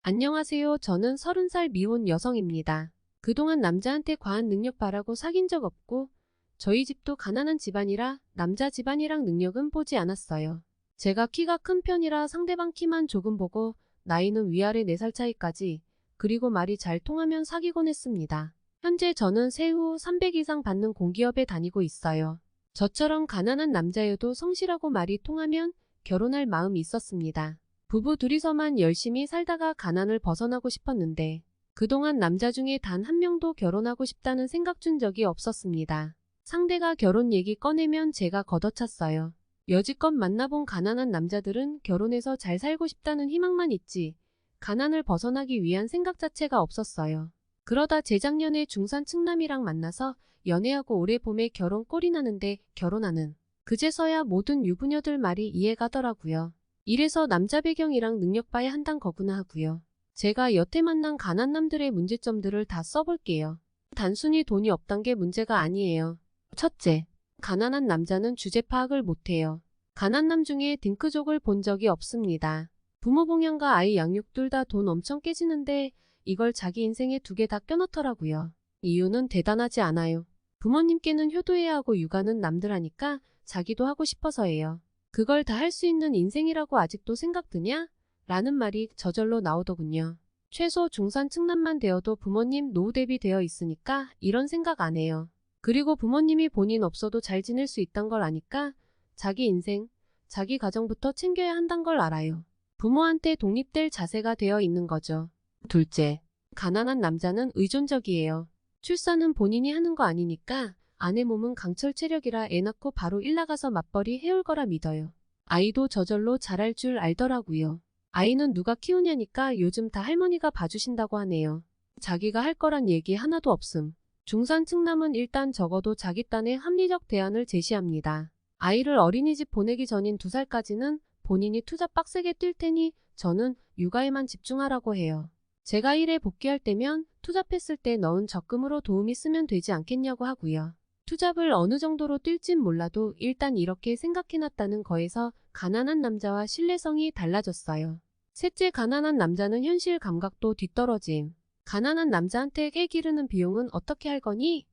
안녕하세요. 저는 30살 미혼 여성입니다. 그동안 남자한테 과한 능력 바라고 사귄 적 없고 저희 집도 가난한 집안이라 남자 집안이랑 능력은 보지 않았어요. 제가 키가 큰 편이라 상대방 키만 조금 보고 나이는 위아래 4살 차이까지, 그리고 말이 잘 통하면 사귀곤 했습니다. 현재 저는 세후 300 이상 받는 공기업에 다니고 있어요. 저처럼 가난한 남자여도 성실하고 말이 통하면 결혼할 마음이 있었습니다. 부부 둘이서만 열심히 살다가 가난을 벗어나고 싶었는데 그동안 남자 중에 단 한 명도 결혼하고 싶다는 생각 준 적이 없었습니다. 상대가 결혼 얘기 꺼내면 제가 걷어찼어요. 여지껏 만나본 가난한 남자들은 결혼해서 잘 살고 싶다는 희망만 있지 가난을 벗어나기 위한 생각 자체가 없었어요. 그러다 재작년에 중산 측남이랑 만나서 연애하고 올해 봄에 결혼 꼴이 나는데 결혼하는, 그제서야 모든 유부녀들 말이 이해가더라고요. 이래서 남자 배경이랑 능력 봐야 한단 거구나 하고요. 제가 여태 만난 가난남들의 문제점들을 다 써볼게요. 단순히 돈이 없단 게 문제가 아니에요. 첫째, 가난한 남자는 주제 파악을 못해요. 가난남 중에 딩크족을 본 적이 없습니다. 부모 봉양과 아이 양육 둘 다 돈 엄청 깨지는데 이걸 자기 인생에 2개 다 껴넣더라고요. 이유는 대단하지 않아요. 부모님께는 효도해야 하고 육아는 남들 하니까 자기도 하고 싶어서예요. 그걸 다 할 수 있는 인생이라고 아직도 생각드냐? 라는 말이 저절로 나오더군요. 최소 중산 측남만 되어도 부모님 노후 대비되어 있으니까 이런 생각 안 해요. 그리고 부모님이 본인 없어도 잘 지낼 수 있단 걸 아니까 자기 인생, 자기 가정부터 챙겨야 한단 걸 알아요. 부모한테 독립될 자세가 되어 있는 거죠. 둘째, 가난한 남자는 의존적이에요. 출산은 본인이 하는 거 아니니까 아내 몸은 강철 체력이라 애 낳고 바로 일 나가서 맞벌이 해올 거라 믿어요. 아이도 저절로 잘할 줄 알더라고요. 아이는 누가 키우냐니까 요즘 다 할머니가 봐주신다고 하네요. 자기가 할 거란 얘기 하나도 없음. 중산 측남은 일단 적어도 자기 딴에 합리적 대안을 제시합니다. 아이를 어린이집 보내기 전인 2살까지는 본인이 투자 빡세게 뛸 테니 저는 육아에만 집중하라고 해요. 제가 일에 복귀할 때면 투잡했을 때 넣은 적금으로 도움이 쓰면 되지 않겠냐고 하고요. 투잡을 어느 정도로 뛸진 몰라도 일단 이렇게 생각해놨다는 거에서 가난한 남자와 신뢰성이 달라졌어요. 셋째, 가난한 남자는 현실 감각도 뒤떨어짐. 가난한 남자한테 애 기르는 비용은 어떻게 할 거니?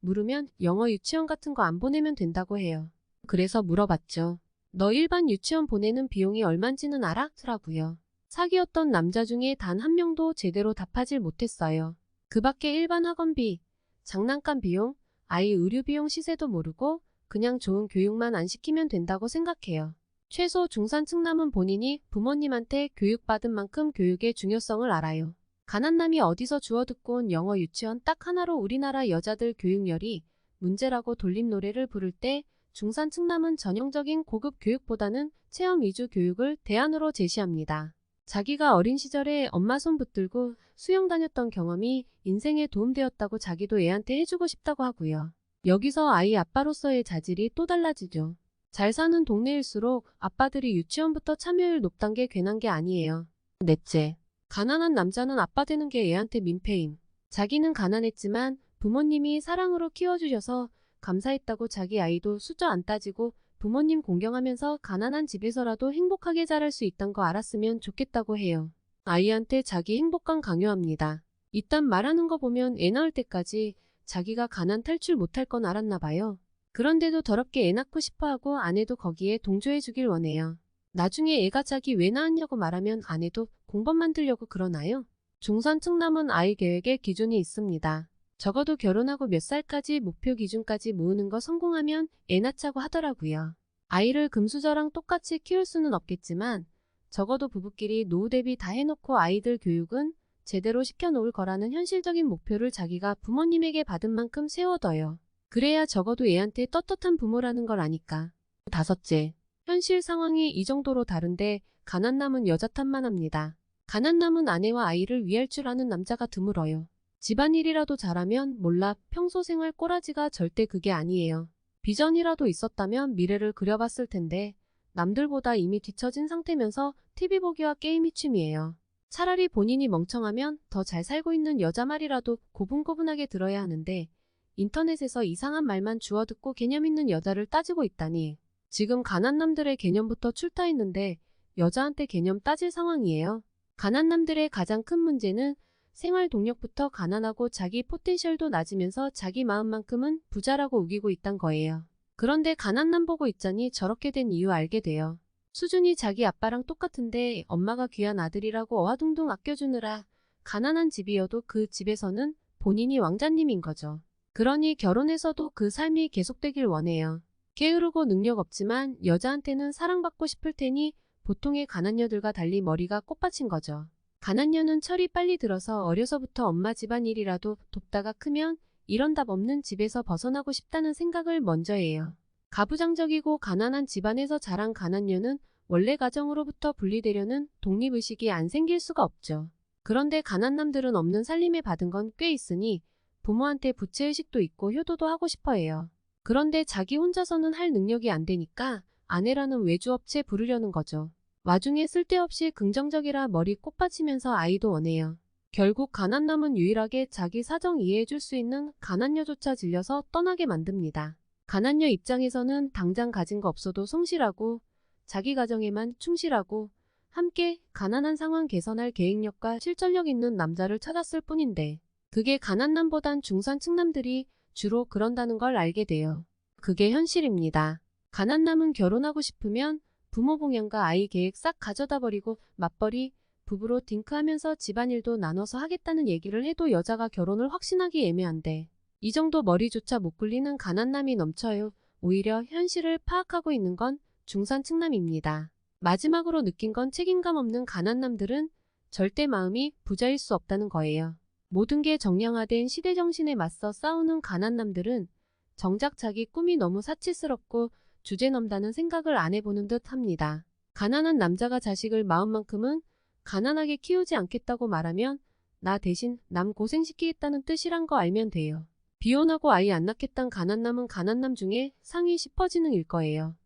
물으면 영어 유치원 같은 거 안 보내면 된다고 해요. 그래서 물어봤죠. 너 일반 유치원 보내는 비용이 얼만지는 알아? 라고요. 사귀었던 남자 중에 단 한 명도 제대로 답하질 못했어요. 그 밖에 일반 학원비, 장난감 비용, 아이 의료비용 시세도 모르고 그냥 좋은 교육만 안 시키면 된다고 생각해요. 최소 중산 측남은 본인이 부모님한테 교육받은 만큼 교육의 중요성을 알아요. 가난남이 어디서 주워듣고 온 영어 유치원 딱 하나로 우리나라 여자들 교육열이 문제라고 돌림 노래를 부를 때 중산 측남은 전형적인 고급 교육보다는 체험 위주 교육을 대안으로 제시합니다. 자기가 어린 시절에 엄마 손 붙들고 수영 다녔던 경험이 인생에 도움되었다고 자기도 애한테 해주고 싶다고 하고요. 여기서 아이 아빠로서의 자질이 또 달라지죠. 잘 사는 동네일수록 아빠들이 유치원부터 참여율 높단 게 괜한 게 아니에요. 넷째, 가난한 남자는 아빠 되는 게 애한테 민폐임. 자기는 가난했지만 부모님이 사랑으로 키워주셔서 감사했다고 자기 아이도 수저 안 따지고 부모님 공경하면서 가난한 집에서라도 행복하게 자랄 수 있단 거 알았으면 좋겠다고 해요. 아이한테 자기 행복감 강요합니다. 이딴 말하는 거 보면 애 낳을 때까지 자기가 가난 탈출 못할 건 알았나 봐요. 그런데도 더럽게 애 낳고 싶어하고 아내도 거기에 동조해 주길 원해요. 나중에 애가 자기 왜 낳았냐고 말하면 아내도 공범 만들려고 그러나요? 중산 측남은 아이 계획에 기준이 있습니다. 적어도 결혼하고 몇 살까지 목표 기준까지 모으는 거 성공하면 애 낳자고 하더라고요. 아이를 금수저랑 똑같이 키울 수는 없겠지만 적어도 부부끼리 노후 대비 다 해놓고 아이들 교육은 제대로 시켜놓을 거라는 현실적인 목표를 자기가 부모님에게 받은 만큼 세워둬요. 그래야 적어도 애한테 떳떳한 부모라는 걸 아니까. 다섯째, 현실 상황이 이 정도로 다른데 가난남은 여자 탓만 합니다. 가난남은 아내와 아이를 위할 줄 아는 남자가 드물어요. 집안일이라도 잘하면 몰라 평소 생활 꼬라지가 절대 그게 아니에요. 비전이라도 있었다면 미래를 그려봤을 텐데 남들보다 이미 뒤처진 상태면서 TV 보기와 게임이 취미예요. 차라리 본인이 멍청하면 더 잘 살고 있는 여자 말이라도 고분고분하게 들어야 하는데 인터넷에서 이상한 말만 주워듣고 개념 있는 여자를 따지고 있다니. 지금 가난남들의 개념부터 출타했는데 여자한테 개념 따질 상황이에요. 가난남들의 가장 큰 문제는 생활 동력부터 가난하고 자기 포텐셜도 낮으면서 자기 마음만큼은 부자라고 우기고 있단 거예요. 그런데 가난남 보고 있자니 저렇게 된 이유 알게 돼요. 수준이 자기 아빠랑 똑같은데 엄마가 귀한 아들이라고 어화둥둥 아껴주느라 가난한 집이어도 그 집에서는 본인이 왕자님인 거죠. 그러니 결혼해서도 그 삶이 계속되길 원해요. 게으르고 능력 없지만 여자한테는 사랑받고 싶을 테니 보통의 가난녀들과 달리 머리가 꽃받친 거죠. 가난녀는 철이 빨리 들어서 어려서부터 엄마 집안일이라도 돕다가 크면 이런 답 없는 집에서 벗어나고 싶다는 생각을 먼저 해요. 가부장적이고 가난한 집안에서 자란 가난녀는 원래 가정으로부터 분리되려는 독립의식이 안 생길 수가 없죠. 그런데 가난남들은 없는 살림에 받은 건 꽤 있으니 부모한테 부채의식도 있고 효도도 하고 싶어 해요. 그런데 자기 혼자서는 할 능력이 안 되니까 아내라는 외주업체 부르려는 거죠. 와중에 쓸데없이 긍정적이라 머리 꽃받치면서 아이도 원해요. 결국 가난남은 유일하게 자기 사정 이해해줄 수 있는 가난녀조차 질려서 떠나게 만듭니다. 가난녀 입장에서는 당장 가진 거 없어도 성실하고 자기 가정에만 충실하고 함께 가난한 상황 개선할 계획력과 실전력 있는 남자를 찾았을 뿐인데 그게 가난남보단 중산층남들이 주로 그런다는 걸 알게 돼요. 그게 현실입니다. 가난남은 결혼하고 싶으면 부모 봉양과 아이 계획 싹 가져다 버리고 맞벌이 부부로 딩크하면서 집안일도 나눠서 하겠다는 얘기를 해도 여자가 결혼을 확신하기 애매한데 이 정도 머리조차 못 굴리는 가난남이 넘쳐요. 오히려 현실을 파악하고 있는 건 중산층남입니다. 마지막으로 느낀 건 책임감 없는 가난남들은 절대 마음이 부자일 수 없다는 거예요. 모든 게 정량화된 시대정신에 맞서 싸우는 가난남들은 정작 자기 꿈이 너무 사치스럽고 주제넘다는 생각을 안 해보는 듯 합니다. 가난한 남자가 자식을 마음만큼은 가난하게 키우지 않겠다고 말하면 나 대신 남 고생시키겠다는 뜻이란 거 알면 돼요. 비혼하고 아이 안 낳겠다는 가난남은 가난남 중에 상위 10%일 거예요.